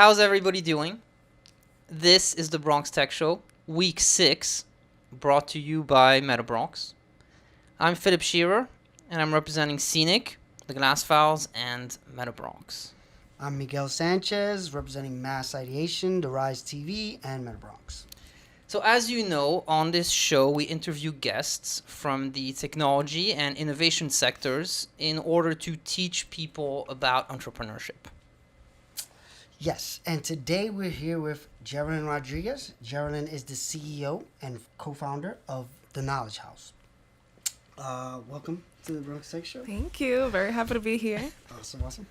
How's everybody doing? This is the Bronx Tech Show, Week 6, brought to you by MetaBronx. I'm Philip Shearer, and I'm representing Scenic, The Glass Files, and MetaBronx. I'm Miguel Sanchez, representing Mass Ideation, The Rise TV, and MetaBronx. So as you know, on this show, we interview guests from the technology and innovation sectors in order to teach people about entrepreneurship. Yes, and today we're here with Jerelyn Rodriguez. Jerelyn is the CEO and co-founder of The Knowledge House. Welcome to the Bronx Tech Show. Thank you. Very happy to be here. Awesome.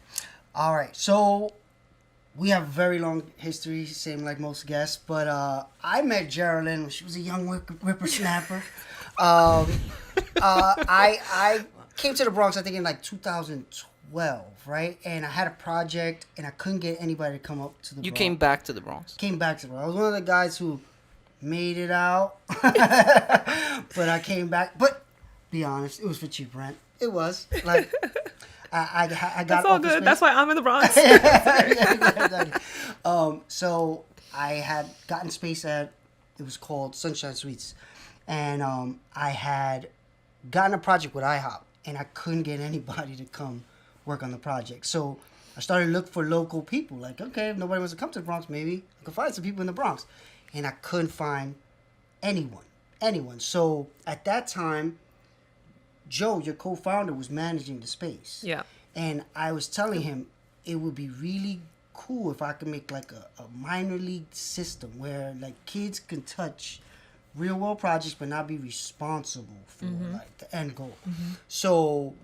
All right, so we have a very long history, same like most guests, but I met Jerelyn when she was a young whippersnapper. I came to the Bronx, I think, in like 2012, right? And I had a project, and I couldn't get anybody to come up to the Bronx. You came back to the Bronx. Came back to the Bronx. I was one of the guys who made it out, but I came back. But be honest, it was for cheap rent. It was like I got. That's all good. Space. That's why I'm in the Bronx. Exactly. So I had gotten space at, it was called Sunshine Suites, and I had gotten a project with IHOP, and I couldn't get anybody to come work on the project. So I started to look for local people. Like, okay, if nobody wants to come to the Bronx, maybe I could find some people in the Bronx, and I couldn't find anyone. So at that time, Joe, your co-founder, was managing the space. Yeah. And I was telling him it would be really cool if I could make like a minor league system where like kids can touch real world projects but not be responsible for like the end goal. So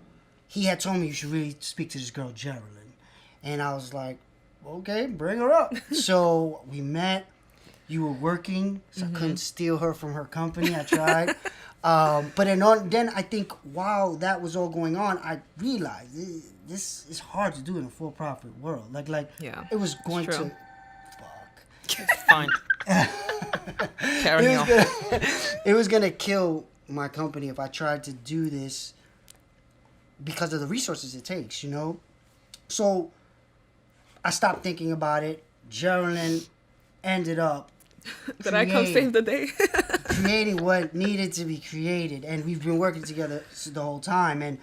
he had told me you should really speak to this girl, Jerelyn. And I was like, okay, bring her up. So we met. You were working, so I couldn't steal her from her company. I tried. But then I think while that was all going on, I realized this is hard to do in a for-profit world. Like Yeah, it was going to. It's fine. Carry on. It was gonna kill my company if I tried to do this because of the resources it takes, you know. So I stopped thinking about it. Jerelyn ended up. Did I come save the day? Creating what needed to be created, and we've been working together the whole time. And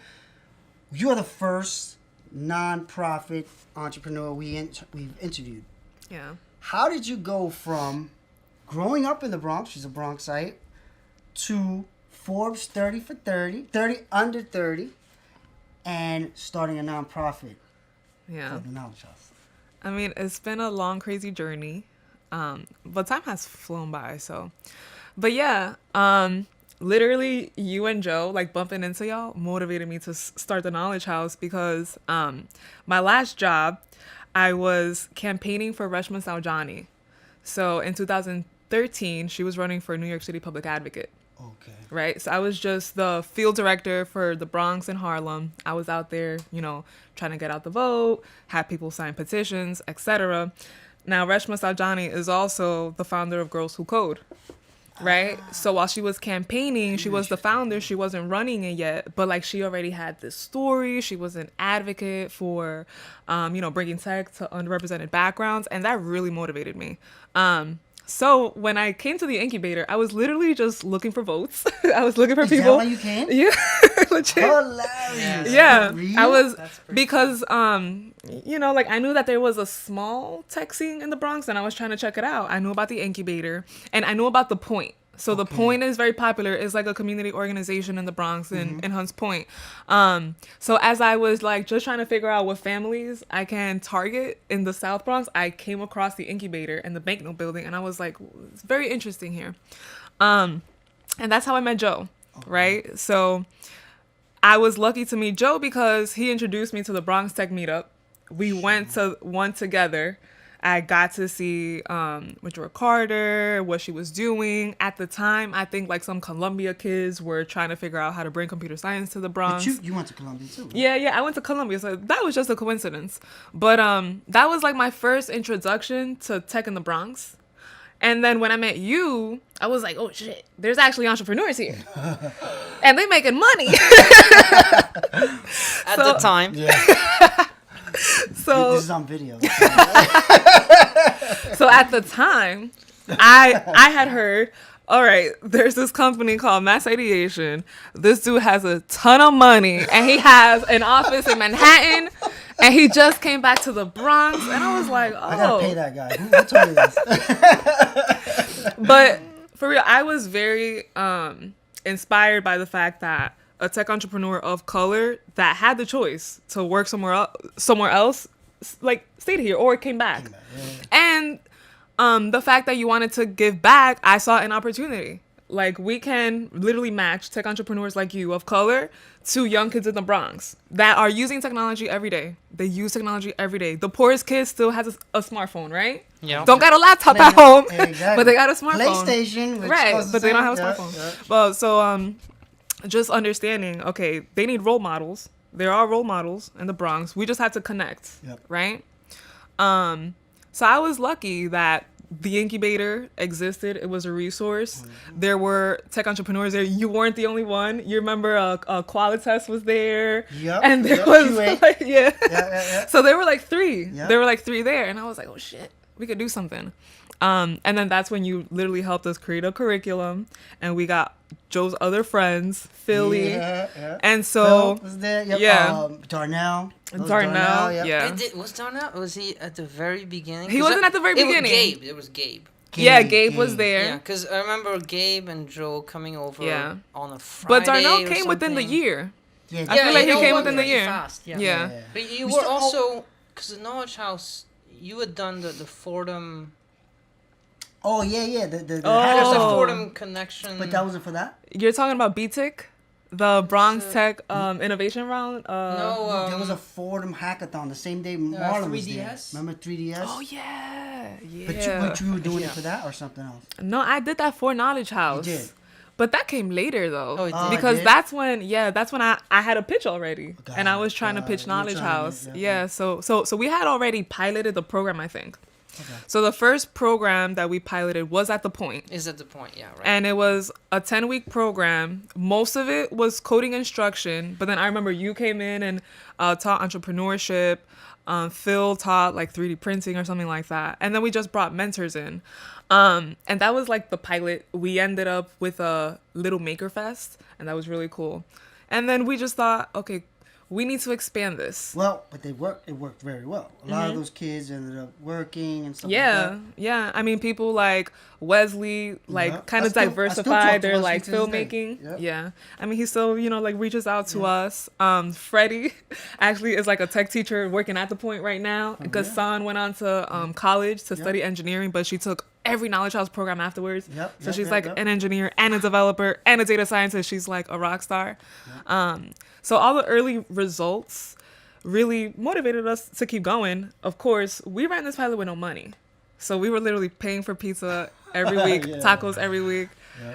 you're the first non-profit entrepreneur we've interviewed. Yeah. How did you go from growing up in the Bronx, she's a Bronxite, to Forbes 30 for 30 under 30, and starting a non-profit called The Knowledge House? I mean, it's been a long, crazy journey. But time has flown by, so. But yeah, literally you and Joe, like bumping into y'all, motivated me to start the Knowledge House because my last job, I was campaigning for Reshma Saujani. So in 2013, she was running for New York City Public Advocate. Okay. Right? So I was just the field director for the Bronx and Harlem. I was out there, trying to get out the vote, have people sign petitions, etc. Now, Reshma Saujani is also the founder of Girls Who Code, right? So while she was campaigning, she was the founder. She wasn't running it yet, but like she already had this story. She was an advocate for, bringing tech to underrepresented backgrounds, and that really motivated me. So when I came to the incubator, I was literally just looking for votes. I was looking for people. Is that why you came? Yeah, legit. Hilarious. Yeah, I was pretty because I knew that there was a small tech scene in the Bronx, and I was trying to check it out. I knew about the incubator, and I knew about the Point. So the Point is very popular. It's like a community organization in the Bronx in Hunts Point. So as I was like just trying to figure out what families I can target in the South Bronx, I came across the incubator and the banknote building, and I was like, it's very interesting here. And that's how I met Joe, right? So I was lucky to meet Joe because he introduced me to the Bronx Tech Meetup. We went to one together. I got to see Reshma Carter, what she was doing. At the time, I think like some Columbia kids were trying to figure out how to bring computer science to the Bronx. But you went to Columbia too, right? Yeah, I went to Columbia, so that was just a coincidence. But that was like my first introduction to tech in the Bronx. And then when I met you, I was like, oh shit, there's actually entrepreneurs here. And they making money. At the time. Yeah. So this is on video. So at the time, I had heard, all right, there's this company called Mass Ideation. This dude has a ton of money, and he has an office in Manhattan, and he just came back to the Bronx, and I was like, oh. I gotta pay that guy. Who told me this? But for real, I was very inspired by the fact that a tech entrepreneur of color that had the choice to work somewhere else, like stayed here or came back. And the fact that you wanted to give back, I saw an opportunity. Like, we can literally match tech entrepreneurs like you of color to young kids in the Bronx that are using technology every day. They use technology every day. The poorest kid still has a smartphone, right? Yeah. Don't got a laptop at home, but they got a smartphone. PlayStation, Right, but they don't have a smartphone. Yeah. Well, so just understanding, okay, they need role models. There are role models in the Bronx. We just had to connect, right? So I was lucky that the incubator existed. It was a resource. There were tech entrepreneurs there. You weren't the only one. You remember Qualitas was there. Yep. And there was like, Yeah. So there were like three. Yep. There were like three there. And I was like, oh shit, we could do something. And then that's when you literally helped us create a curriculum, and we got Joe's other friends, Philly. Yeah. And so Phil was there. Yep. yeah. Darnell. Darnell, yep. yeah. Was Darnell? Was he at the very beginning? He wasn't at the very beginning. It was Gabe. Yeah, Gabe was there. Yeah, because I remember Gabe and Joe coming over on a Friday. But Darnell or came within the something. year. Yeah, I feel like he it came went within the pretty year. Fast, yeah. Yeah. But you We were still- also, because the Knowledge House, you had done the Fordham. Oh yeah. The There's a Oh. Fordham connection. But that wasn't for that. You're talking about BTIC? The Bronx Tech Innovation Round? No, There was a Fordham hackathon the same day Marlon was there. 3DS? Remember 3DS? Oh, yeah. But you were doing it for that or something else? No, I did that for Knowledge House. You did. But that came later, though. Oh, it did? Oh, it Because did? that's when I had a pitch already. And I was trying to pitch you were Knowledge trying to- House. yeah. So we had already piloted the program, I think. So the first program that we piloted was at the Point. Is at the point, yeah, right. And it was a 10-week program. Most of it was coding instruction. But then I remember you came in and taught entrepreneurship. Phil taught like 3D printing or something like that. And then we just brought mentors in. And that was like the pilot. We ended up with a little Maker Fest. And that was really cool. And then we just thought, okay, we need to expand this. Well, but it worked very well. A lot of those kids ended up working and stuff like Yeah, that. yeah. I mean, people like Wesley, like Yeah. kind I of still talk diversified to their Wesley like to this day. filmmaking. Yep. Yeah. I mean, he still, like reaches out to us. Freddie actually is like a tech teacher working at the Point right now. Gassan went on to college to study engineering, but she took every Knowledge House program afterwards. So she's like an engineer and a developer and a data scientist. She's like a rock star. So all the early results really motivated us to keep going. Of course, we ran this pilot with no money. So we were literally paying for pizza every week, tacos every week,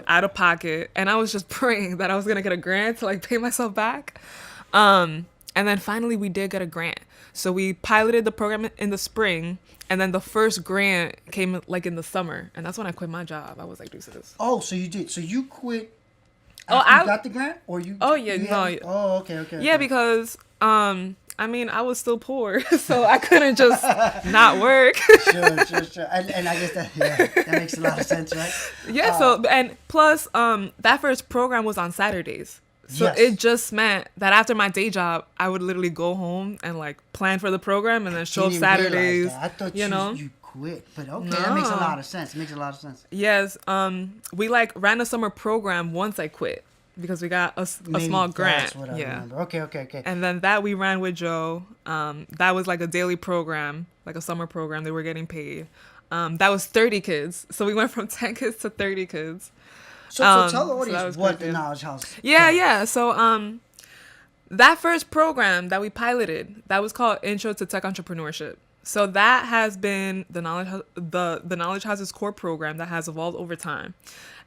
out of pocket. And I was just praying that I was going to get a grant to like pay myself back. And then finally we did get a grant. So we piloted the program in the spring. And then the first grant came like in the summer. And that's when I quit my job. I was like, deuces. Oh, so you did. So you quit Oh, after you got the grant? Or you... Oh, yeah, you no. had- Oh, okay. Yeah, because... I mean, I was still poor, so I couldn't just not work. Sure. And I guess that makes a lot of sense, right? Yeah, so, and plus, that first program was on Saturdays. So Yes. it just meant that after my day job, I would literally go home and like plan for the program and then show up Didn't even realize Saturdays, that. I thought you know? you quit. But okay, that makes a No. lot of sense. Yes, we like ran a summer program once I quit because we got a Maybe small grant. That's what I Yeah. remember. Okay. And then that we ran with Joe. That was like a daily program, like a summer program. They were getting paid. That was 30 kids. So we went from 10 kids to 30 kids. So tell the so that audience was what crazy. the Knowledge House Yeah. So that first program that we piloted, that was called Intro to Tech Entrepreneurship. So that has been the Knowledge House's core program that has evolved over time.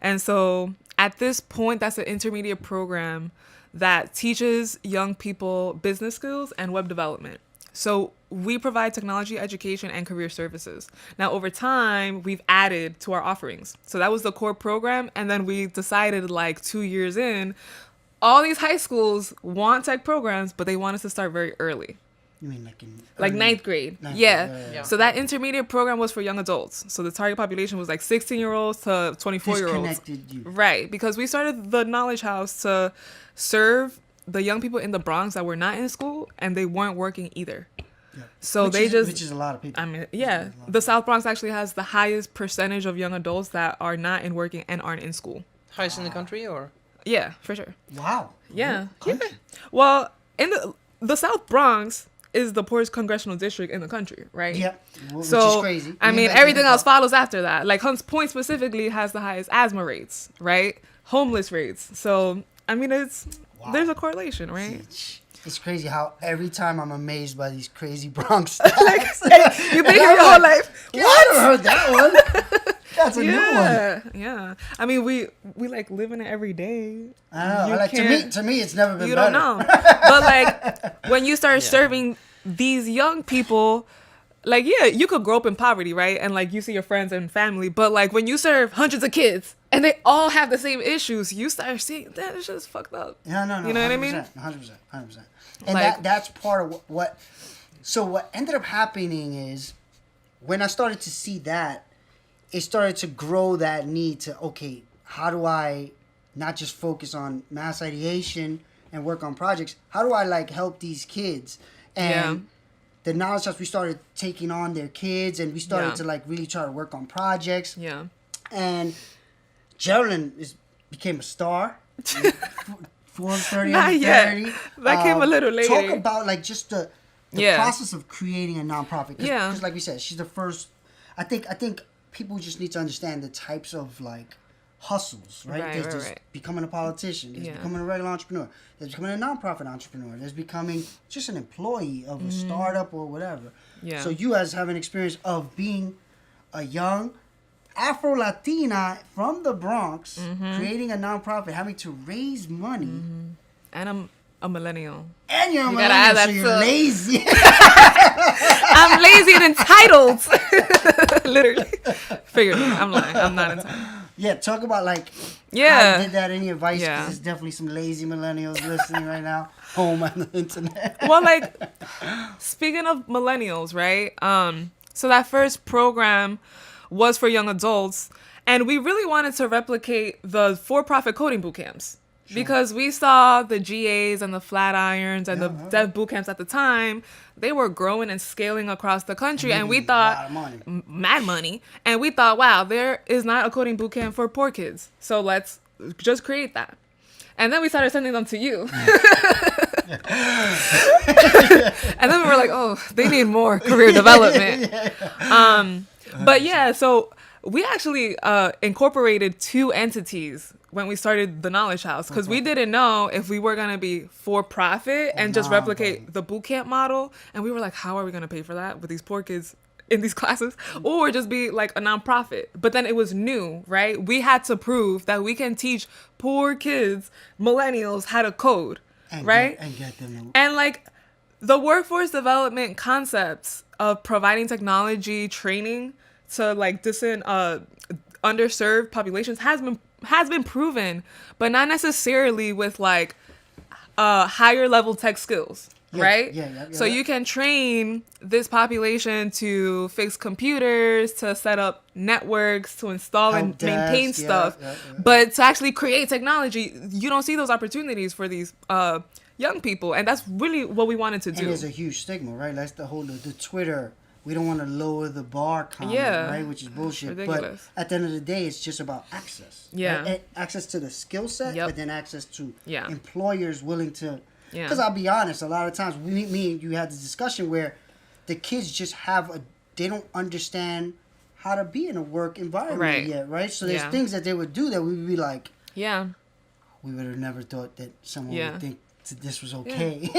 And so at this point, that's an intermediate program that teaches young people business skills and web development. So we provide technology education and career services. Now, over time, we've added to our offerings. So that was the core program. And then we decided like 2 years in, all these high schools want tech programs, but they want us to start very early. You mean like in Like early- ninth grade. Ninth Yeah. grade, Yeah. So that intermediate program was for young adults. So the target population was like 16-year-olds to 24-year-olds. Disconnected you. Right. Because we started the Knowledge House to serve the young people in the Bronx that were not in school and they weren't working either. Yeah. So Which they is, just, which is a lot of people. I mean, yeah, the South Bronx actually has the highest percentage of young adults that are not in working and aren't in school. Highest in the country, or Yeah, for sure. Wow. Yeah. Country. Well, in the South Bronx is the poorest congressional district in the country, right? Yep. Which So, is crazy. I We mean, back to everything hip-hop. else follows after that. Like Hunts Point specifically has the highest asthma rates, right? Homeless rates. So, I mean, Wow. there's a correlation, right? It's crazy how every time I'm amazed by these crazy Bronx stats. You've been here your whole life. Yeah, I never heard that one. That's a new one. Yeah, yeah. I mean, we like live in it every day. I know. You Like can't- to me, it's never been You better. don't know. But like when you start Yeah. serving these young people, like yeah, you could grow up in poverty, right? And like you see your friends and family, but like when you serve hundreds of kids and they all have the same issues, you start seeing that it's just fucked up. No, no, no. You know what I mean? 100%. And Like- that's part of what. So what ended up happening is when I started to see that, it started to grow that need to, okay, how do I not just focus on mass ideation and work on projects? How do I like help these kids? And the knowledge that we started taking on their kids and we started Yeah. to like really try to work on projects. Yeah. And Jerelyn became a star. Forbes 30 Not under yet. 30. That came a little later. Talk about like just the Yeah. process of creating a nonprofit. Cause, Yeah. 'cause like we said, she's the first. I think people just need to understand the types of like hustles, right? Right, There's right, just right. becoming a politician. There's Yeah. becoming a regular entrepreneur. There's becoming a nonprofit entrepreneur. There's becoming just an employee of a startup or whatever. Mm-hmm. Yeah. So you guys have an experience of being a young Afro-Latina from the Bronx, Mm-hmm. creating a nonprofit, having to raise money. And I'm a millennial. And you're a You gotta add millennial, that so you're too. lazy. I'm lazy and entitled. Literally. Figuratively. I'm lying. I'm not entitled. Yeah, talk about like how Yeah. you did that. Any advice? 'Cause Yeah. there's definitely some lazy millennials listening right now, home on the internet. Well, like speaking of millennials, right? So that first program was for young adults, and we really wanted to replicate the for-profit coding boot camps because we saw the GAs and the Flatirons and the dev boot camps at the time. They were growing and scaling across the country, and we Making a lot thought of money. mad money, and we thought, wow, there is not a coding boot camp for poor kids, so let's just create that. And then we started sending them to you. And then we were like, oh, they need more career development. But yeah, so we actually incorporated 2 entities when we started the Knowledge House because we didn't know if we were going to be for profit and just replicate the boot camp model. And we were like, how are we going to pay for that with these poor kids in these classes, or just be like a nonprofit? But then it was new, right? We had to prove that we can teach poor kids, millennials, how to code, And right? get them. And like the workforce development concepts of providing technology training to like underserved populations has been proven, but not necessarily with like higher level tech skills. Yeah, Right? yeah, So you can train this population to fix computers, to set up networks, to install and Help desk, maintain yeah, stuff. yeah. But to actually create technology, you don't see those opportunities for these young people. And that's really what we wanted to And do. there's a huge stigma, right? That's the whole the Twitter. We don't want to lower the bar comment, Yeah. right? Which is bullshit. Ridiculous. But at the end of the day, it's just about access. Yeah. Right? Access to the skill set, Yep. but then access to Yeah. employers willing to. Yeah. Because I'll be honest, a lot of times me and you had this discussion where the kids just they don't understand how to be in a work environment Right. yet, right? So there's Yeah. things that they would do that we would be like, Yeah. we would have never thought that someone Yeah. would think that this was okay.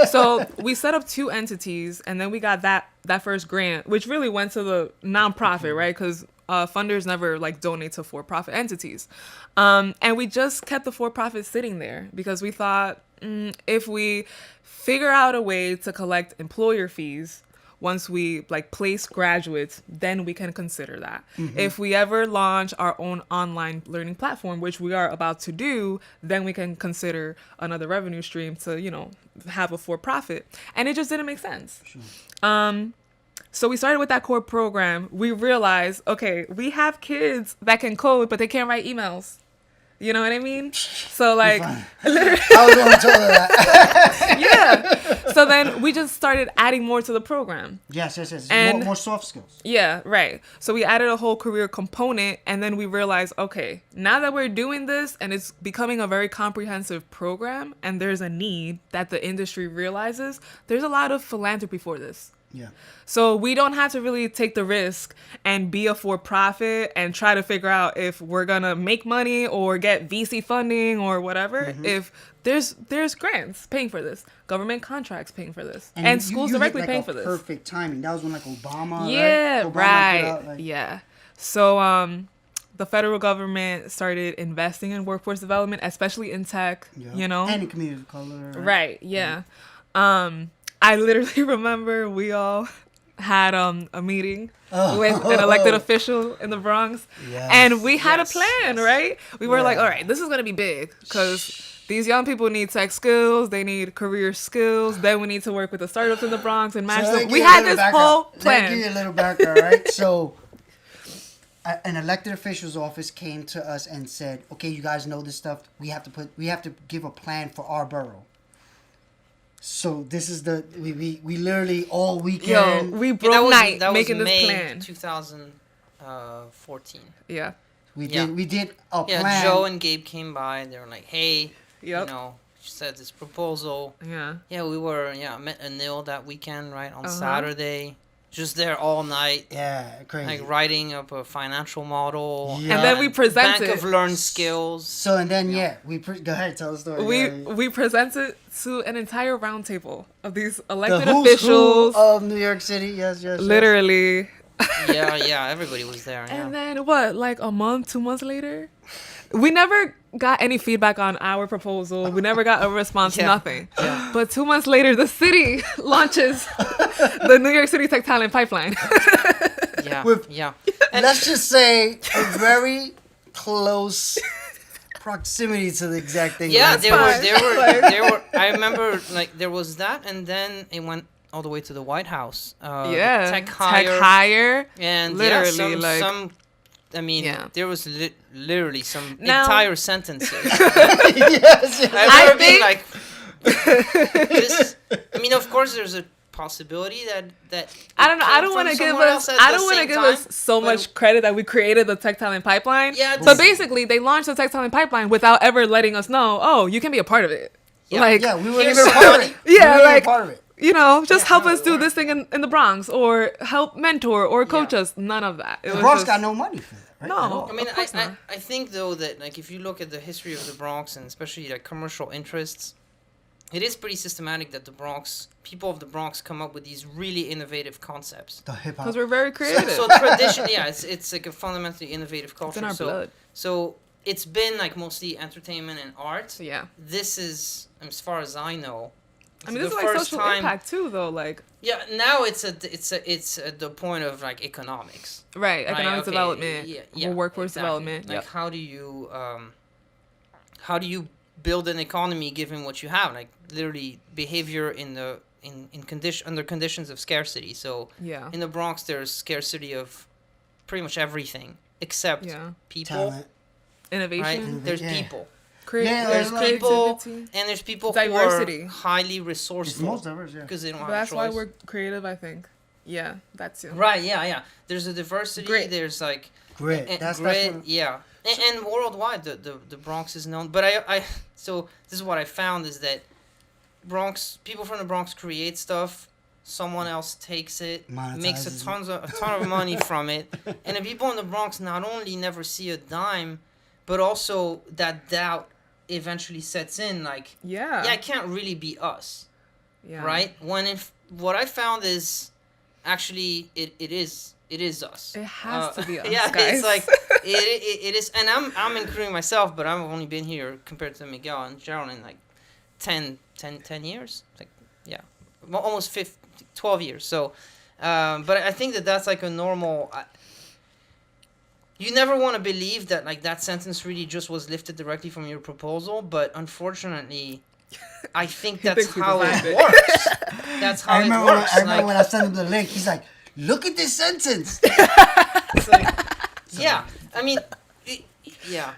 So we set up 2 entities, and then we got that first grant, which really went to the nonprofit, right? Because funders never like donate to for-profit entities, and we just kept the for-profit sitting there because we thought if we figure out a way to collect employer fees, once we like place graduates, then we can consider that. If we ever launch our own online learning platform, which we are about to do, then we can consider another revenue stream to, you know, have a for-profit. And it just didn't make sense. So we started with that core program. We realized, okay, we have kids that can code, but they can't write emails. You know what I mean? So like, I was going to tell her that. yeah. So then we just started adding more to the program. Yes. And- More soft skills. Yeah, right. So we added a whole career component, and then we realized, okay, now that we're doing this and it's becoming a very comprehensive program and there's a need that the industry realizes, there's a lot of philanthropy for this. Yeah. So we don't have to really take the risk and be a for-profit and try to figure out if we're gonna make money or get VC funding or whatever. If there's grants paying for this, government contracts paying for this, and schools you hit, directly like, paying a for this. Perfect timing. That was when like Obama. Yeah, Obama right. put out, like, Yeah. So the federal government started investing in workforce development, especially in tech. yeah. You know, And in community of color. right? Yeah. I literally remember we all had a meeting with an elected official in the Bronx, Yes. and we had Yes, a plan, yes. right? We were like, Yeah. all right, this is gonna be big because these young people need tech skills, they need career skills. Then we need to work with the startups in the Bronx and match So let me them. give We you a had little this background. whole Let me plan. give you a little background, right? So, an elected official's office came to us and said, "Okay, you guys know this stuff. We have to give a plan for our borough." So this is we literally all Yo, weekend. we broke night that making was this May plan. 2014. Yeah. we yeah. did a Yeah, plan. Joe and Gabe came by. They were like, "Hey, Yep. you know, she said this proposal." Yeah. Yeah, we were. Yeah, I met Anil that weekend, right on Uh-huh. Saturday. Just there all night, Yeah, crazy. like writing up a financial model. Yeah. And then we presented. Bank of learned skills. So and then go ahead, tell the story. We presented to an entire roundtable of these the elected who's officials. who of New York City. Yes. Literally. Yeah, everybody was there. Yeah. And then what, like a month, 2 months later? We never got any feedback on our proposal. We never got a response, Yeah. nothing. Yeah. But 2 months later, the city launches the New York City Tech Talent Pipeline. Yeah, With- yeah. Let's just say a very close proximity to the exact thing. Yeah, that's there were. I remember like there was that, and then it went all the way to the White House. Yeah. Tech hire, hire. and literally, yeah, like- some. I mean, Yeah. there was literally some Now- entire sentences. yes. I I remember being think- like, this. I mean, of course, there's a possibility that I don't know. it I came don't want to from give somewhere us. else at I the don't want to same give time, us so but much credit that we created the Tech Talent Pipeline. Yeah, So this- basically, they launched the Tech Talent Pipeline without ever letting us know. Oh, you can be a part of it. Yeah. Like, Yeah, we weren't Here's even some part of money. it. We Yeah, weren't even like- part of it. you know, just Yeah, help no, us do right. this thing in the Bronx or help mentor or coach Yeah. us. None of that. It The was Bronx just- got no money for that. Right? No. At all. I mean, Of course I not. think though that like if you look at the history of the Bronx and especially like commercial interests, it is pretty systematic that the Bronx people of the Bronx come up with these really innovative concepts. The hip hop. Because we're very creative. So traditionally, yeah, it's like a fundamentally innovative culture. It's in our so, blood. So it's been like mostly entertainment and art. So yeah. This is, as far as I know, I mean, the this is like first social time- impact too, though. Like, Yeah, now it's at the point of like economics. right, economic Right, okay, development, yeah, workforce exactly. development. Like Yep. how do you build an economy given what you have? Like literally behavior under conditions of scarcity. So Yeah. in the Bronx, there's scarcity of pretty much everything except Yeah. people. talent. Innovation. Right? There's Yeah. people. Yeah, There's like- people, creativity. and there's people Diversity. who are highly It's resourceful most diverse, yeah. because they don't But have that's a why choice. we're creative, I think. Yeah, that's it. Right, yeah. There's a diversity. Grit. There's like Grit. and That's grit, what, yeah. And worldwide, the Bronx is known. But so this is what I found is that people from the Bronx create stuff. Someone else takes it, makes Monetizes a ton of money from it, and the people in the Bronx not only never see a dime, but also that doubt eventually sets in. Like, Yeah. yeah, it can't really be us. Yeah. Right? What I found is actually it is us. It has to be us, Yeah, guys. it's like it is, and I'm including myself, but I've only been here compared to Miguel and Jerelyn like 10 years, like yeah, almost 12 years. So But I think that's like a normal. You never want to believe that like that sentence really just was lifted directly from your proposal, but unfortunately, I think that's thinks people how it find it. works. That's how I it remember, works. I remember when I sent him the link. He's like, "Look at this sentence." It's like, yeah, I mean, yeah.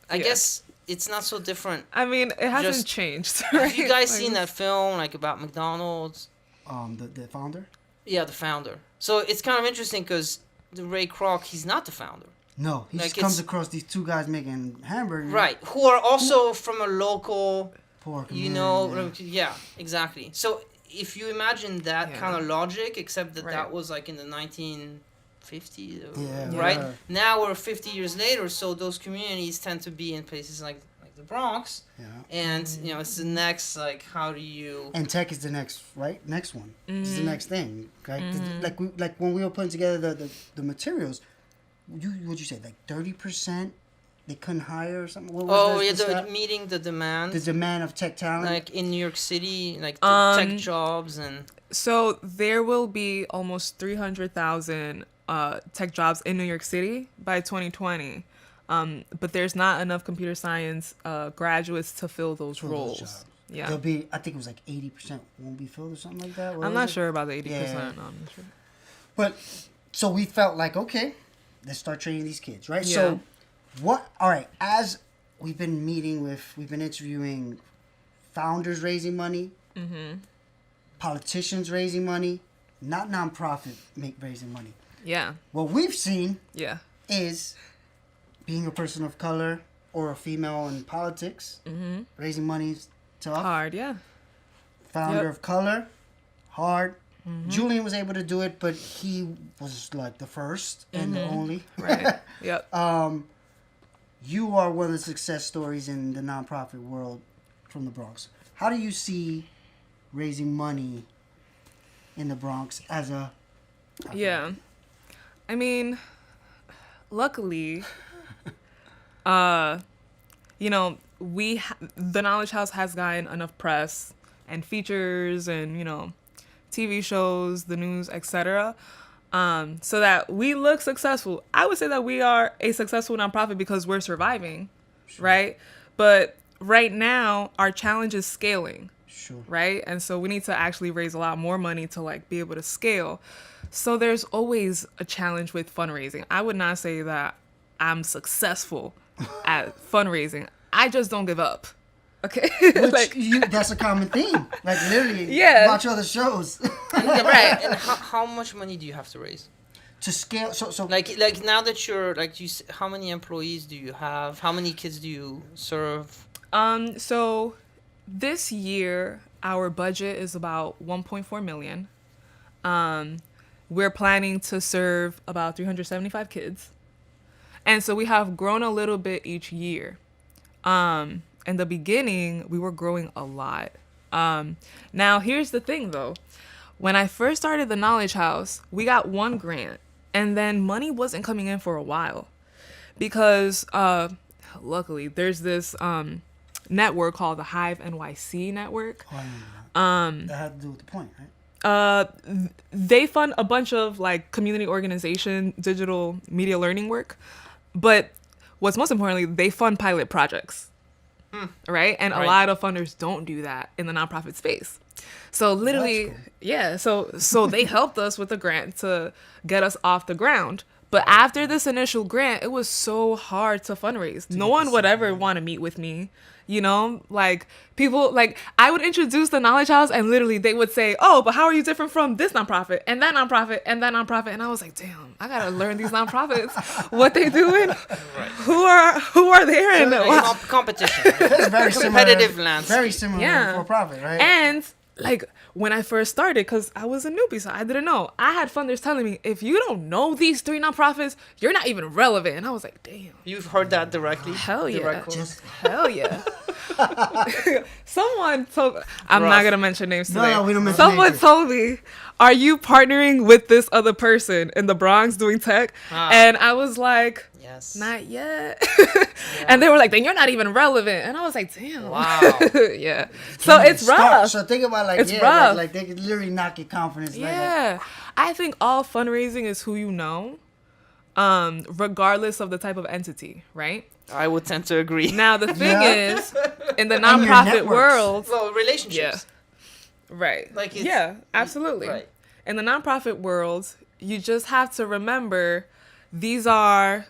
I Yeah. guess it's not so different. I mean, it hasn't Just- changed. Have Right? you guys Like, seen that film like about McDonald's? The founder? Yeah, the founder. So it's kind of interesting because the Ray Kroc, he's not the founder. No, he Like, just comes it's- across these two guys making hamburgers. Right, who are also from a local, Pork. you know, yeah, exactly. So if you imagine that Yeah. kind of logic, except that Right. that was like in the 1950s, Yeah, right? yeah. Now we're 50 years later, so those communities tend to be in places like the Bronx, Yeah. and you know it's the next like how do you And tech is the next, right? Next one. This is the Mm-hmm. next thing, right? Like when we were putting together the materials, what'd you say? Like 30% they couldn't hire or something. What was yeah, the stat? meeting the demand The demand of tech talent. like in New York City, like the tech jobs and So there will be almost 300,000 tech jobs in New York City by 2020. But there's not enough computer science graduates to fill those Fill those roles. jobs. Yeah. There'll be, I think it was like 80% won't be filled or something like that. What I'm was not it? sure about the 80%. Yeah. No, I'm not sure. But so we felt like, okay, let's start training these kids, right? Yeah. So all right, as we've been interviewing founders raising money, politicians raising money, not nonprofit raising money. Yeah. What we've seen Yeah. is being a person of color or a female in politics, raising money is tough. Hard, yeah. Founder Yep. of color, hard. Julian was able to do it, but he was like the first and the only. Right. Yep. You are one of the success stories in the nonprofit world from the Bronx. How do you see raising money in the Bronx as a... Yeah. I mean, luckily, you know, the Knowledge House has gotten enough press and features and, you know, TV shows, the news, etc. So that we look successful. I would say that we are a successful nonprofit because we're surviving, right? But right now, our challenge is scaling. Sure. Right? And so we need to actually raise a lot more money to like be able to scale. So there's always a challenge with fundraising. I would not say that I'm successful at fundraising. I just don't give up. Okay? Which that's a common theme. Like literally, Yeah. watch other shows. right. And how much money do you have to raise? To scale, so Like now that you're like how many employees do you have? How many kids do you serve? So this year our budget is about 1.4 million. We're planning to serve about 375 kids. And so we have grown a little bit each year. In the beginning, we were growing a lot. Now, here's the thing, though. When I first started the Knowledge House, we got one grant, and then money wasn't coming in for a while. Because, luckily, there's this network called the Hive NYC network. Oh, I remember that had to do with the point, right? They fund a bunch of like community organization, digital media learning work, but what's most importantly, they fund pilot projects, right? And Right. a lot of funders don't do that in the nonprofit space. So literally, That's cool. yeah. So they helped us with the grant to get us off the ground. But after this initial grant, it was so hard to fundraise. No one would ever want to meet with me. You know, like people, like I would introduce the Knowledge House and literally they would say, oh, but how are you different from this nonprofit and that nonprofit and that nonprofit? And I was like, damn, I got to learn these nonprofits, what they doing, Right. who are there. And Competition. It's very Competitive similar, landscape. very similar Yeah. for profit, right? And like when I first started, because I was a newbie, so I didn't know. I had funders telling me, if you don't know these 3 nonprofits, you're not even relevant. And I was like, damn, You've heard that directly? hell yeah. Direct quote. Just hell yeah. Someone told. I'm Rough. not gonna mention names today. No, we don't mention Someone names. told me, "Are you partnering with this other person in the Bronx doing tech?" Ah. And I was like, Yes. "Not yet." And they were like, "Then you're not even relevant." And I was like, "Damn." Wow. Yeah. So it's Start. rough. So think about like It's yeah, rough. like they could literally knock your confidence. Yeah. I think all fundraising is who you know, regardless of the type of entity, right? I would tend to agree. Now the thing Yeah. is, in the your nonprofit networks. world, Well, relationships. right? Like it's- yeah, absolutely. Right. In the nonprofit world, you just have to remember these are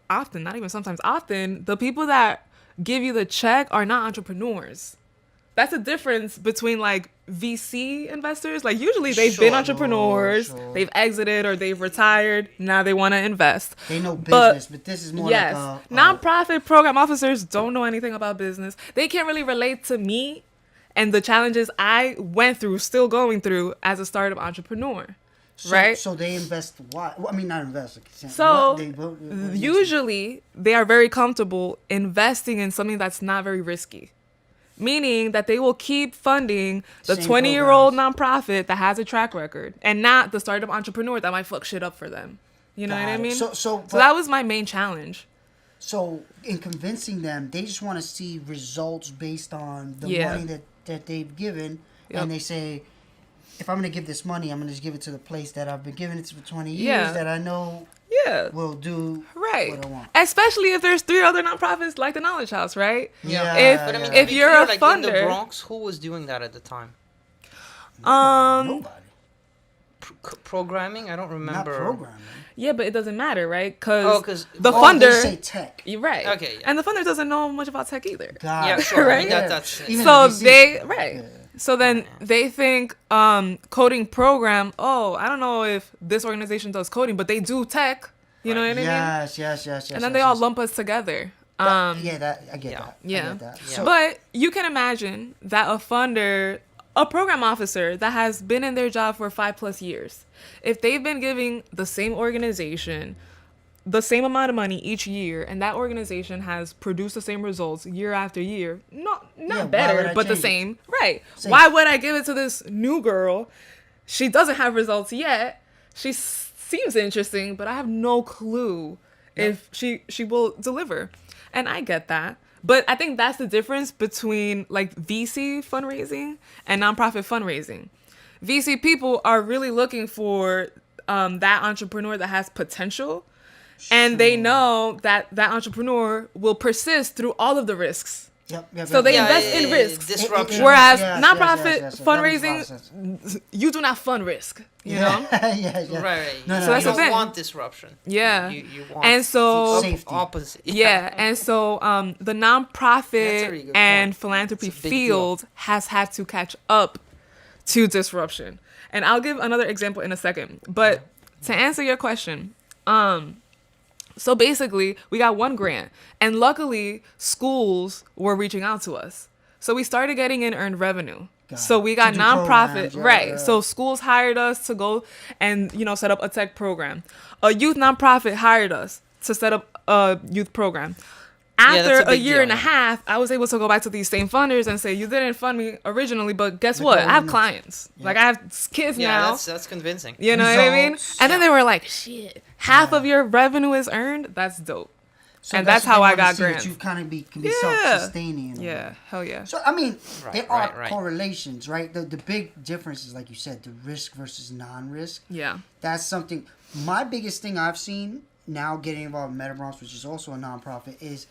often, not even sometimes, often the people that give you the check are not entrepreneurs. That's a difference between like VC investors. Like usually they've been Sure, entrepreneurs, sure. they've exited or they've retired. Now they want to invest. They know But- business, but this is more Yes, like nonprofit program officers don't know anything about business. They can't really relate to me and the challenges I went through, still going through as a startup entrepreneur. right? So they invest what? Well, I mean, not invest. So what usually they are very comfortable investing in something that's not very risky. Meaning that they will keep funding the Same 20-year-old nonprofit that has a track record and not the startup entrepreneur that might fuck shit up for them. You know what I Got it. mean? So that was my main challenge. So in convincing them, they just want to see results based on the Yeah. money that they've given, Yep. and they say, if I'm going to give this money, I'm going to just give it to the place that I've been giving it to for 20 years Yeah. that I know Yeah. will do Right. what I want. Especially if there's 3 other nonprofits like the Knowledge House, right? Yeah. If- But I mean, if to be you're clear, a like, in the funder- Bronx, who was doing that at the time? Nobody. Programming? I don't Not remember. programming. Yeah, but it doesn't matter, right? Oh, Because 'cause- the Oh, funder, they say tech. you're right. Okay, yeah. And the funder doesn't know much about tech either. God. Yeah, sure. I mean, Right? that's Even So the VC. they right. Yeah. So then they think coding program. Oh, I don't know if this organization does coding, but they do tech. You know what I mean? Yes. And then they all lump us together. I get that. I Yeah. get that. Yeah. So, But you can imagine that a funder, a program officer that has been in their job for 5+ years, if they've been giving the same organization the same amount of money each year, and that organization has produced the same results year after year, not why would better, I but the change it? same, right? Same. Why would I give it to this new girl? She doesn't have results yet. She seems interesting, but I have no clue if she will deliver. And I get that. But I think that's the difference between like VC fundraising and nonprofit fundraising. VC people are really looking for that entrepreneur that has potential. And they know that that entrepreneur will persist through all of the risks. Yep. So they Yeah, invest in risks. Disruption. Whereas Yes, nonprofit yes. That makes a lot of fundraising, sense. you do not fund risk. You know? yeah. Right. No, So that's you the don't thing. want disruption. Yeah. You want And so Safety. opposite. yeah, and so the That's a nonprofit really good and point. philanthropy It's a big field has had to catch up to disruption. And I'll give another example in a second. But to answer your question, so basically we got one grant, and luckily schools were reaching out to us. So we started getting in earned revenue. Got So it. we got To do nonprofit, programs, yeah, right? yeah. So schools hired us to go and set up a tech program. A youth nonprofit hired us to set up a youth program. that's After a a big year deal, and a yeah. half, I was able to go back to these same funders and say, "You didn't fund me originally, but guess Look what? what I have we know." clients. Like I have kids Yeah, now." that's convincing. You know what I mean? Results. And then they were like, "Shit, half of your revenue is earned. That's dope." So And that's what how they I wanna got see, that grants. You kind of can be Yeah. self-sustaining. in a way. Yeah, hell yeah. So I mean, Right, there are right. correlations, right? The big difference is, like you said, the risk versus non-risk. Yeah. That's something. My biggest thing I've seen now getting involved in MetaBronx, which is also a nonprofit, is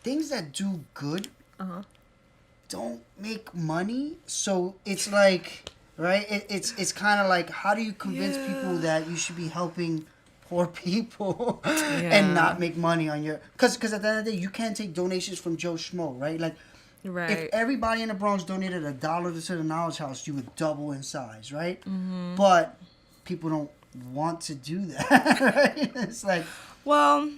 things that do good don't make money. So it's like, right? It's kind of like, how do you convince people that you should be helping poor people Yeah. and not make money on your? Because at the end of the day, you can't take donations from Joe Schmo, right? Like, Right. if everybody in the Bronx donated $1 to the Knowledge House, you would double in size, right? Mm-hmm. But people don't want to do that, right? It's like, Well,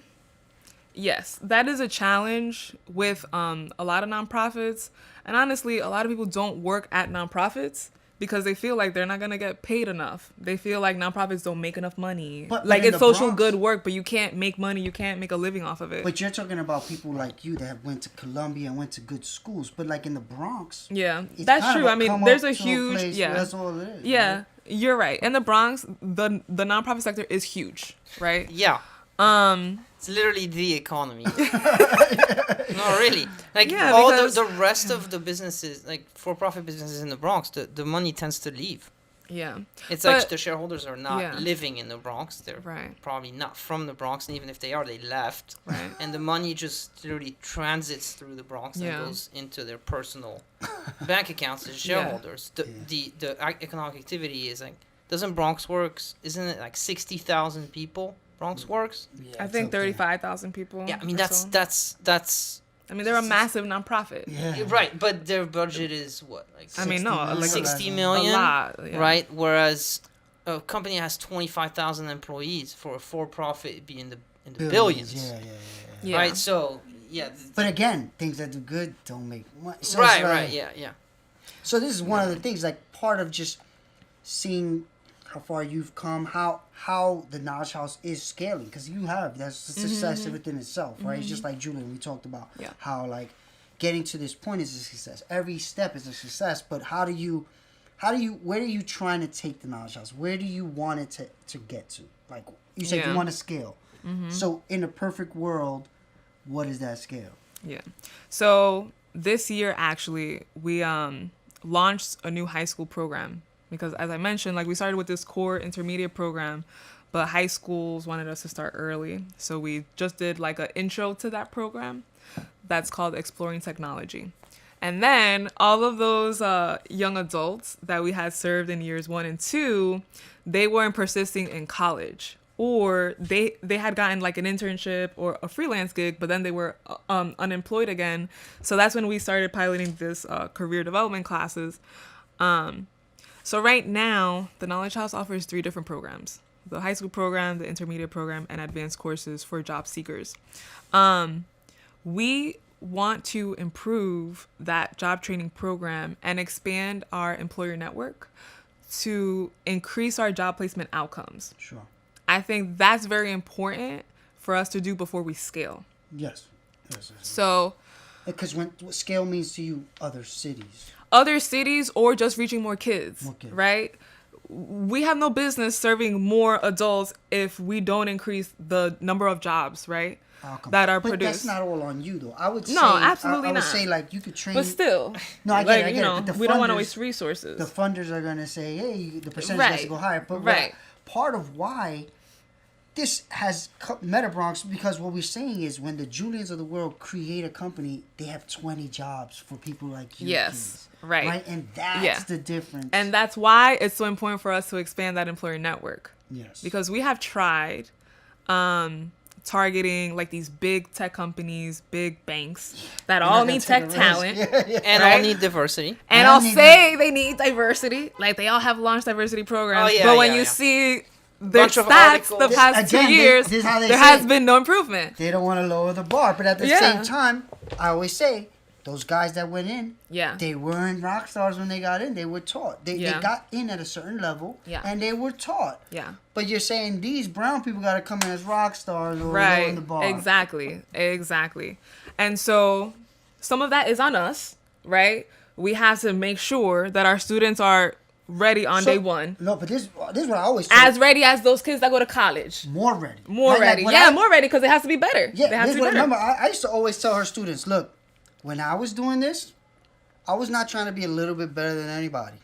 yes, that is a challenge with a lot of nonprofits. And honestly, a lot of people don't work at nonprofits because they feel like they're not gonna get paid enough. They feel like nonprofits don't make enough money. But like in it's the social Bronx- good work, but you can't make money. You can't make a living off of it. But you're talking about people like you that have went to Columbia and went to good schools. But like in the Bronx, Yeah, it's that's kind of true. a I mean, come there's up a to huge place yeah. where that's all it is. Yeah, right? you're right. In the Bronx, the nonprofit sector is huge, right? Yeah. Um, It's literally the economy. No, really. Like Yeah, all because- the rest of the businesses, like for-profit businesses in the Bronx, the money tends to leave. yeah, It's But- like the shareholders are not Yeah. living in the Bronx. They're right, probably not from the Bronx, and even if they are, they left. right. And the money just literally transits through the Bronx Yeah. and goes into their personal bank accounts as shareholders. The economic activity is like, doesn't Bronx Works, isn't it like 60,000 people Bronx Works? Yeah, I it's think up there. 35,000 people. Yeah, I mean, or that's so. I mean, they're a massive nonprofit. Yeah. right, but their budget is what, like I mean, no, 60 like 60 a million, lot, yeah. right? Whereas a company has 25,000 employees. For a for-profit, it'd be in the billions. Yeah. Yeah. Right, so yeah, But again, things that do good don't make money. So it's right, like- right, yeah. So this is one of the things, like part of just seeing how far you've come, how the Knowledge House is scaling, because that's a success within itself, right? It's just like Julian, we talked about Yeah. how like getting to this point is a success. Every step is a success, but where are you trying to take the Knowledge House? Where do you want it to get to? Like you said, Yeah. you want to scale. So in a perfect world, what is that scale? Yeah. So this year, actually, we launched a new high school program because, as I mentioned, like we started with this core intermediate program, but high schools wanted us to start early. So we just did like an intro to that program that's called Exploring Technology. And then all of those young adults that we had served in years 1 and 2, they weren't persisting in college. Or they had gotten like an internship or a freelance gig, but then they were unemployed again. So that's when we started piloting this career development classes. So right now, the Knowledge House offers 3 different programs: the high school program, the intermediate program, and advanced courses for job seekers. We want to improve that job training program and expand our employer network to increase our job placement outcomes. Sure. I think that's very important for us to do before we scale. Yes. So Because what scale means to you, other cities. other cities or just reaching more kids, More kids. right? We have no business serving more adults if we don't increase the number of jobs, right? Outcome. That are but produced. that's not all on you, though. I would say, absolutely I would not. say like you could train. But still, No, I get like, it. I get it. But the we don't want to funders- waste resources. the funders are going to say, hey, the percentage has to Right. go higher. But Right. part of why this has MetaBronx, because what we're saying is when the Julians of the world create a company, they have 20 jobs for people like you. Yes, kids, right. And that's Yeah. the difference. And that's why it's so important for us to expand that employer network. yes. Because we have tried targeting like these big tech companies, big banks that You're all not need gonna take tech a risk. talent. And Right? all need diversity. And They all I'll need say they need diversity. Like they all have launched diversity programs. Oh, yeah, but when yeah, you yeah. see their Bunch of stats the articles. past Again, 2 years, this is how they there say has it. been no improvement. They don't want to lower the bar. But at the Yeah. same time, I always say, those guys that went in, Yeah. they weren't rock stars when they got in. They were taught. They Yeah. got in at a certain level, Yeah. and they were taught. Yeah. But you're saying these brown people got to come in as rock stars or lower Right. the bar. Exactly. And so some of that is on us, right? We have to make sure that our students are ready on So- day one. No, but this is what I always say. As ready as those kids that go to college. more ready. More Like ready. when Yeah, I- more ready because it has to be better. Yeah, they have this to is be what, better. remember, I used to always tell her students, look, when I was doing this, I was not trying to be a little bit better than anybody.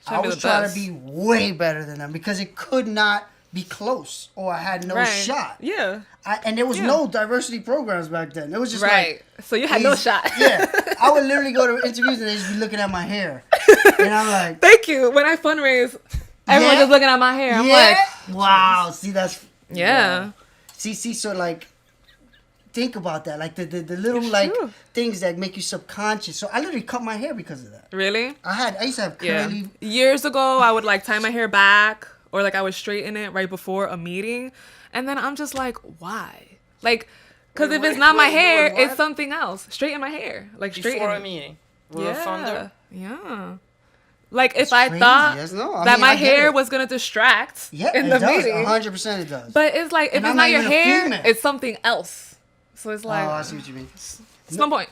Trying I to be was the trying best. to be way better than them because it could not be close or I had no Right. shot. Yeah. And there was Yeah. no diversity programs back then. It was just Right. like... So you had no these- shot. Yeah. I would literally go to interviews and they'd just be looking at my hair. And I'm like... Thank you. When I fundraise, everyone's Yeah? just looking at my hair. I'm yeah? like, wow. See, that's... yeah. wow. See, so like... Think about that. Like the little It's like true. things that make you subconscious. So I literally cut my hair because of that. Really? I used to have Yeah. curly... Years ago, I would like tie my hair back or like I would straighten it right before a meeting. And then I'm just like, why? Like, because Wait, if it's wait, not my wait, hair, doing what? it's something else. Straighten my hair. Like straighten Before a it. meeting. With a funder. Yeah. Like, if It's I crazy. thought Yes, no, I that mean, my I get hair it. was going to distract Yeah, in it the does. meeting. 100% it does. But it's like, if And it's I'm not not your even a hair, female. it's something else. So it's like, I see what you mean. it's no point.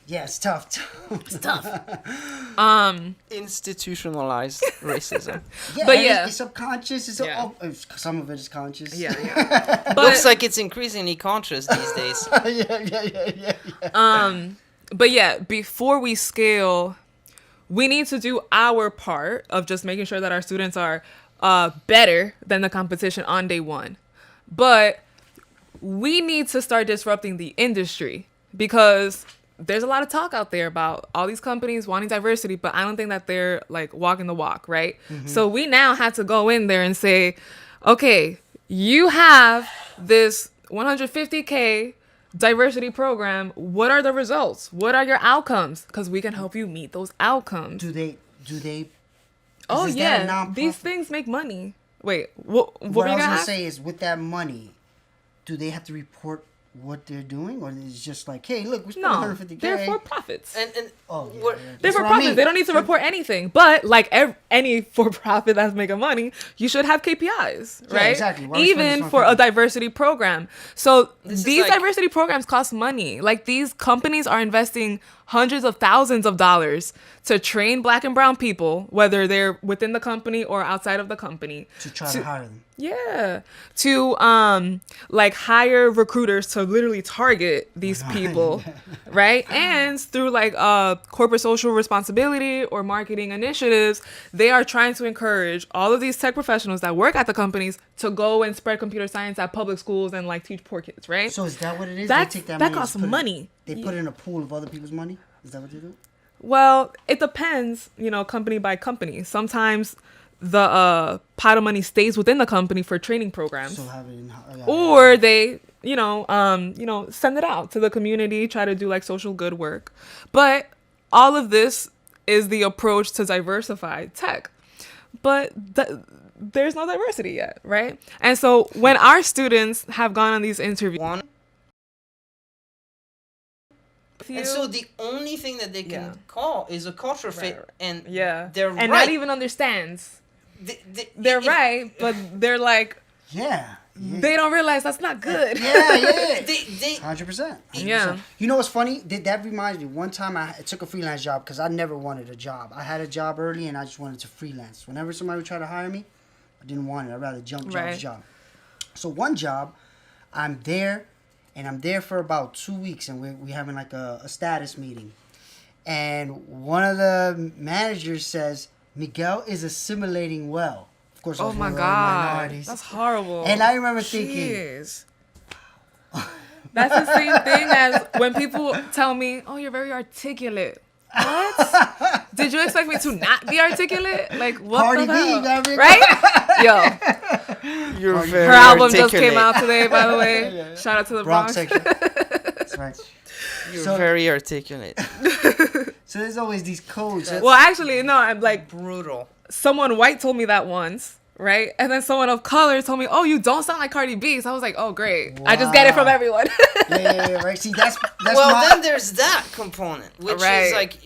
Yeah, it's tough. It's tough. Institutionalized racism. Yeah, But and yeah. it's subconscious. Yeah. Some of it is conscious. Yeah, yeah. But, Looks like it's increasingly conscious these days. yeah. But yeah, before we scale, we need to do our part of just making sure that our students are better than the competition on day one. But we need to start disrupting the industry, because there's a lot of talk out there about all these companies wanting diversity, but I don't think that they're like walking the walk, right? So we now have to go in there and say, okay, you have this 150K diversity program. What are the results? What are your outcomes? Because we can help you meet those outcomes. Do they? Oh is that a yeah, nonprofit? these things make money. Wait, what What were I you was gonna gonna ask? say is, with that money, do they have to report what they're doing, or is it just like, hey, look, we spent No, 150K. they're for profits. And Oh, yeah, what- yeah. They're That's for what I profit. mean. They don't need to report anything. But like any for-profit that's making money, you should have KPIs, Yeah, right? exactly. Why are we spending Even this for a 150? diversity program. So This is these like- diversity programs cost money. Like, these companies are investing hundreds of thousands of dollars to train Black and brown people, whether they're within the company or outside of the company. to try to hire them. Yeah. To like hire recruiters to literally target these people, right? And through like corporate social responsibility or marketing initiatives, they are trying to encourage all of these tech professionals that work at the companies to go and spread computer science at public schools and like teach poor kids, right? So is that what it is? That's- They take that that money and costs just put it- money. They put it in a pool of other people's money? Is that what they do? Well, it depends, company by company. Sometimes the pot of money stays within the company for training programs. So have it in. Or they send it out to the community, try to do like social good work. But all of this is the approach to diversify tech, but there's no diversity yet, right? And so when our students have gone on these interviews, one. And so the only thing that they can Yeah. call is a culture fit, Right. and yeah, they're and right. not even understands. They're if- right, but they're like, Yeah. they don't realize that's not good. Yeah. They 100%. Yeah. You know what's funny? That reminds me. One time I took a freelance job because I never wanted a job. I had a job early and I just wanted to freelance. Whenever somebody would try to hire me, I didn't want it. I'd rather jump job Right. to job. So one job, I'm there, and I'm there for about 2 weeks, and we having like a status meeting. And one of the managers says, Miguel is assimilating well. Of course, I Oh was my one of the God, minorities. that's horrible. And I remember thinking, Jeez. That's the same thing as when people tell me, "Oh, you're very articulate." What? Did you expect me to not be articulate? Like, what Cardi the B, hell? you gotta be- Right? Yo, You're very her album just articulate. came out today, by the way. Shout out to the Bronx Bronx. section. That's right. You're So- very articulate. So there's always these codes. Well, actually, no. I'm like, Brutal. someone white told me that once, right? And then someone of color told me, "Oh, you don't sound like Cardi B." So I was like, "Oh, great! I just get it from Wow. everyone." Yeah, right. See, that's Well, my, then there's that component, which Right. is like,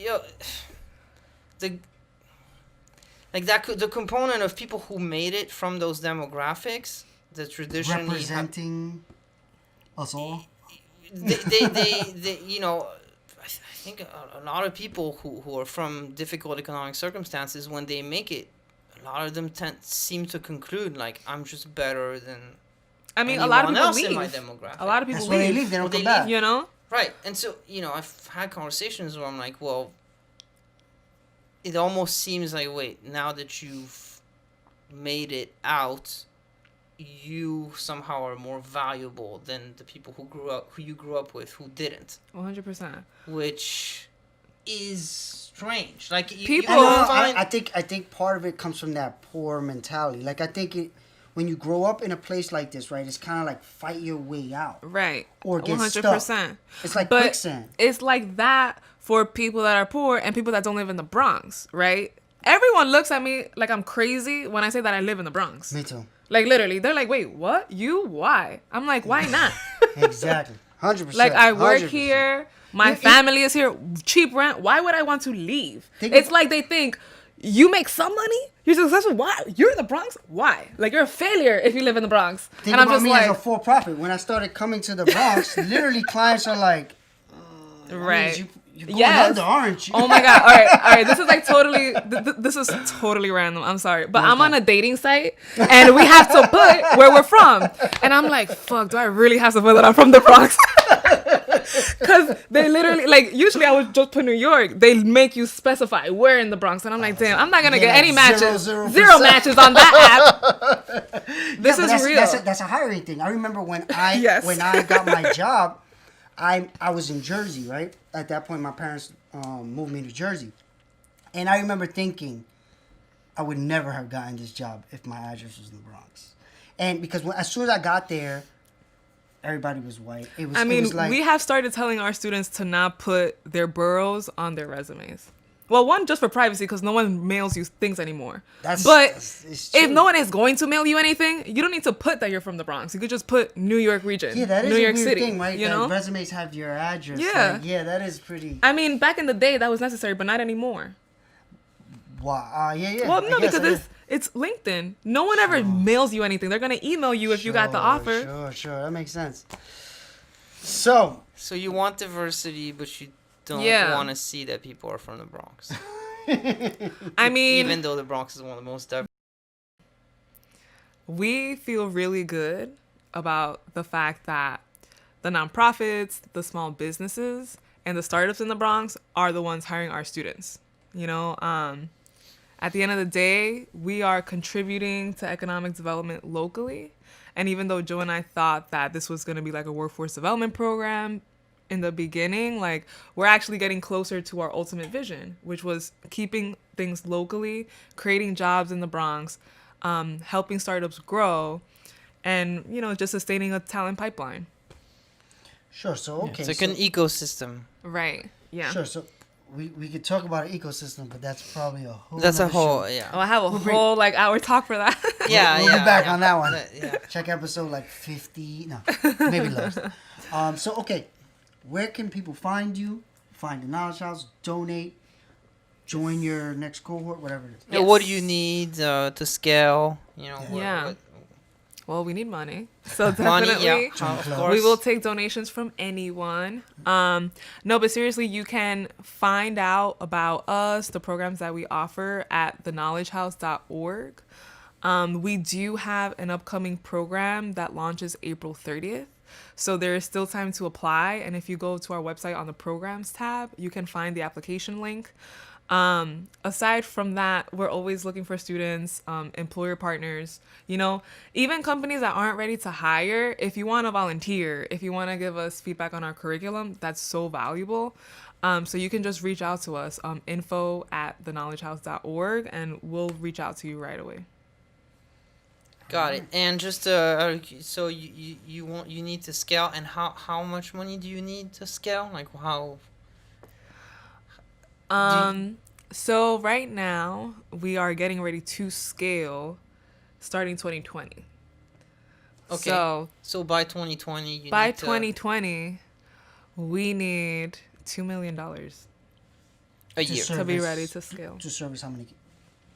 the component of people who made it from those demographics, the traditionally representing us all. they I think a lot of people who are from difficult economic circumstances, when they make it, a lot of them seem to conclude like, I'm just better than I mean, a lot of anyone people else leave. in my demographic. A lot of people That's why they leave. leave. They don't They come back. You know? Right. And so, I've had conversations where I'm like, well, it almost seems like, wait, now that you've made it out, you somehow are more valuable than the people who you grew up with who didn't, 100%. which is strange. Like, People- I, know, find, I think part of it comes from that poor mentality. Like, I think when you grow up in a place like this, right, it's kind of like fight your way out. Right. Or get 100%. stuck. It's like But quicksand. it's like that for people that are poor and people that don't live in the Bronx, right? Everyone looks at me like I'm crazy when I say that I live in the Bronx. Me too. Like, literally, they're like, "Wait, what? You? Why?" I'm like, "Why not?" Exactly. 100%. Like, I work 100%. here. My It- family is here. Cheap rent. Why would I want to leave? Think It's of- like they think you make some money, you're successful. Why? You're in the Bronx? Why? Like, you're a failure if you live in the Bronx. Think and I'm about just me like, as a for-profit. When I started coming to the Bronx, literally clients are like, right. You're going Yes. under, aren't you? Oh my god! All right. This is like totally. This is totally random. I'm sorry, but I'm on a dating site, and we have to put where we're from. And I'm like, fuck. Do I really have to put that I'm from the Bronx? Because they literally, like, usually I would just put New York. They make you specify where in the Bronx, and I'm like, damn, I'm not gonna get any matches. 0%. Zero matches on that app. This is real. That's a hiring thing. I remember when I Yes. when I got my job, I was in Jersey, right? At that point, my parents moved me to Jersey, and I remember thinking I would never have gotten this job if my address was in the Bronx, and because as soon as I got there, everybody was white. It was. I mean, it was like, we have started telling our students to not put their boroughs on their resumes. Well, one, just for privacy, because no one mails you things anymore. it's If true. no one is going to mail you anything, you don't need to put that you're from the Bronx. You could just put New York region, Yeah, that is New a York weird City, thing, right? you That know? resumes have your address. Yeah. Like, yeah, that is pretty. I mean, back in the day, that was necessary, but not anymore. Wow. Yeah. Well, I no, guess because that is- it's LinkedIn. No one ever mails you anything. They're going to email you if you got the offer. Sure. That makes sense. So, So you want diversity, but you don't Yeah. want to see that people are from the Bronx. I mean, Even though the Bronx is one of the most diverse. we feel really good about the fact that the nonprofits, the small businesses, and the startups in the Bronx are the ones hiring our students. You know, at the end of the day, we are contributing to economic development locally. And even though Joe and I thought that this was going to be like a workforce development program in the beginning, like, we're actually getting closer to our ultimate vision, which was keeping things locally, creating jobs in the Bronx, helping startups grow, and, you know, just sustaining a talent pipeline. sure. So, okay. It's like so, an ecosystem. Right. Yeah. Sure. So, we could talk about an ecosystem, but that's probably a whole. That's a nother whole, show. yeah. Oh, I have a We'll bring- whole like hour talk for that. Yeah, We'll be back yeah. on that one. Yeah. Check episode like 50. No, maybe less. So, okay. Where can people find you? Find the Knowledge House, donate, join your next cohort, whatever it is. Yeah, what do you need to scale? You know, Yeah. what Well, we need money, so money? definitely. Yeah, of We course. We will take donations from anyone. No, but seriously, you can find out about us, the programs that we offer at theknowledgehouse.org. We do have an upcoming program that launches April 30th. So there is still time to apply. And if you go to our website on the programs tab, you can find the application link. Aside from that, we're always looking for students, employer partners, you know, even companies that aren't ready to hire. If you want to volunteer, if you want to give us feedback on our curriculum, that's so valuable. So you can just reach out to us, info@theknowledgehouse.org, and we'll reach out to you right away. Got it. And just so you need to scale, and how much money do you need to scale? Like how? So right now we are getting ready to scale starting 2020. Okay. So So by 2020, you by need to, 2020, we need $2 million a year. Sure. to be Service. ready to scale. To service how many?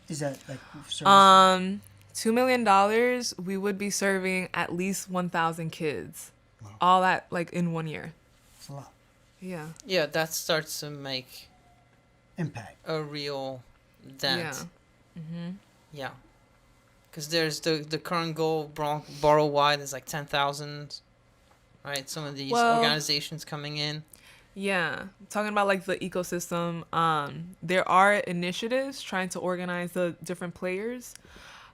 Is that like service? $2 million, we would be serving at least 1,000 kids, Wow. all that like in 1 year. It's a lot. Yeah. Yeah, that starts to make Impact. a real dent. Yeah. Yeah. Because there's the current goal borough wide is like 10,000, right? Some of these Well- organizations coming in. Yeah, talking about like the ecosystem, there are initiatives trying to organize the different players.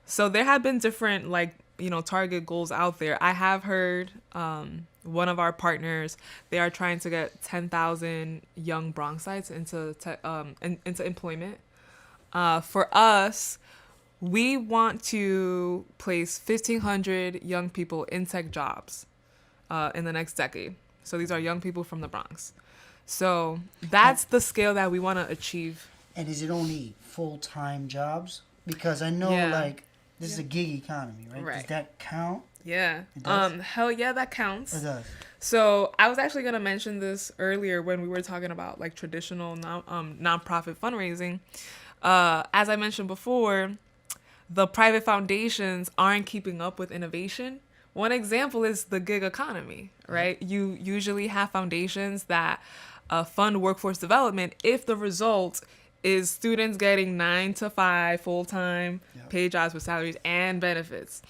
So there have been different like, you know, target goals out there. I have heard one of our partners, they are trying to get 10,000 young Bronxites into employment. For us, we want to place 1,500 young people in tech jobs in the next decade. So these are young people from the Bronx. So that's the scale that we want to achieve. And is it only full-time jobs? Because I know Yeah. like this is a gig economy, right? Does Right. that count? Yeah. It does? Hell yeah, that counts. It does. So I was actually gonna mention this earlier when we were talking about like traditional nonprofit fundraising. as I mentioned before, the private foundations aren't keeping up with innovation. One example is the gig economy, right? You usually have foundations that fund workforce development if the result is students getting 9 to 5 full-time paid jobs with salaries and benefits.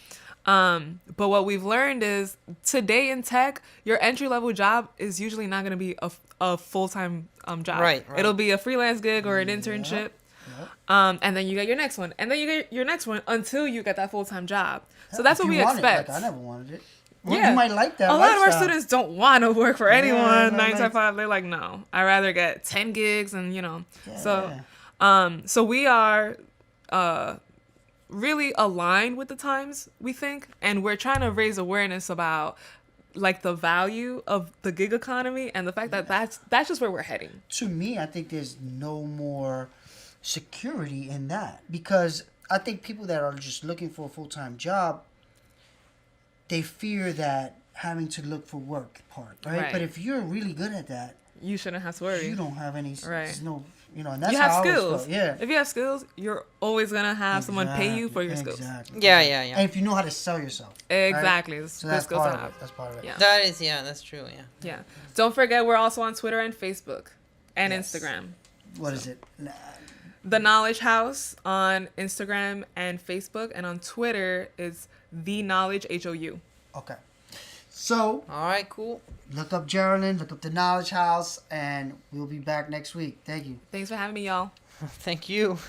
But what we've learned is today in tech, your entry-level job is usually not going to be a full-time job. Right. It'll be a freelance gig or an internship. And then you get your next one. And then you get your next one until you get that full-time job. So that's what we expect. I never wanted it. Well, you might like that. A lot of our students don't want to work for anyone 9 to 5. They're like, no, I'd rather get 10 gigs and, So we are really aligned with the times, we think. And we're trying to raise awareness about like the value of the gig economy and the fact that that's just where we're heading. To me, I think there's no more security in that, because I think people that are just looking for a full-time job, they fear that having to look for work part, right? But if you're really good at that, you shouldn't have to worry. You don't have any, right? No, and that's you how have I skills. always felt. Yeah. If you have skills, you're always gonna have someone pay you for your skills. Yeah. And if you know how to sell yourself. Exactly. Right? So that's part of it. That's part of it. Yeah. That's true. Yeah. Don't forget, we're also on Twitter and Facebook and Instagram. What is it? The Knowledge House on Instagram and Facebook, and on Twitter is The Knowledge HOU. Okay. So. All right, cool. Look up Jerelyn, look up The Knowledge House, and we'll be back next week. Thank you. Thanks for having me, y'all. Thank you.